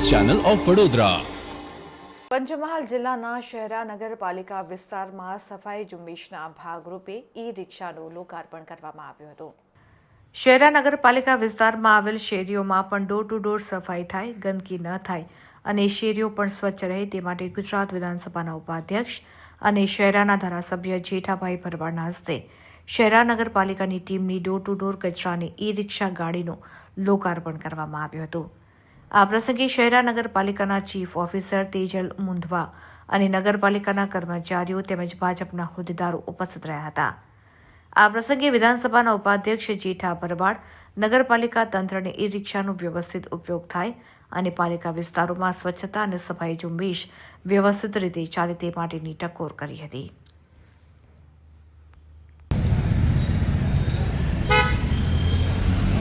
Channel of Vadodara. Panchmahal જિલ્લાના શહેરા નગરપાલિકા વિસ્તારમાં સફાઈ ઝુંબેશના ભાગરૂપે ઈ-રિક્ષાનું લોકાર્પણ કરવામાં આવ્યું હતું। શહેરા નગરપાલિકા વિસ્તારમાં આવેલ શેરીઓમાં પણ ડોર ટુ ડોર સફાઈ થાય, ગંદકી ન થાય અને શેરીઓ પણ સ્વચ્છ રહે તે માટે ગુજરાત વિધાનસભાના ઉપાધ્યક્ષ અને શહેરાના ધારાસભ્ય જેઠાભાઈ ભરવાડના હસ્તે શહેરા નગરપાલિકાની ટીમની ડોર ટુ ડોર કચરાની ઈ-રિક્ષા ગાડીનું લોકાર્પણ કરવામાં આવ્યું હતું। આ પ્રસંગે શહેરા નગરપાલિકાના ચીફ ઓફિસર તેજલ મુંધવા અને નગરપાલિકાના કર્મચારીઓ તેમજ ભાજપના હોદ્દેદારો ઉપસ્થિત રહ્યા હતા। આ પ્રસંગે વિધાનસભાના ઉપાધ્યક્ષ જેઠા ભરવાડ નગરપાલિકા તંત્રને ઈ રિક્ષાનો વ્યવસ્થિત ઉપયોગ થાય અને પાલિકા વિસ્તારોમાં સ્વચ્છતા અને સફાઈ ઝુંબેશ વ્યવસ્થિત રીતે ચાલે તે માટેની ટકોર કરી હતી।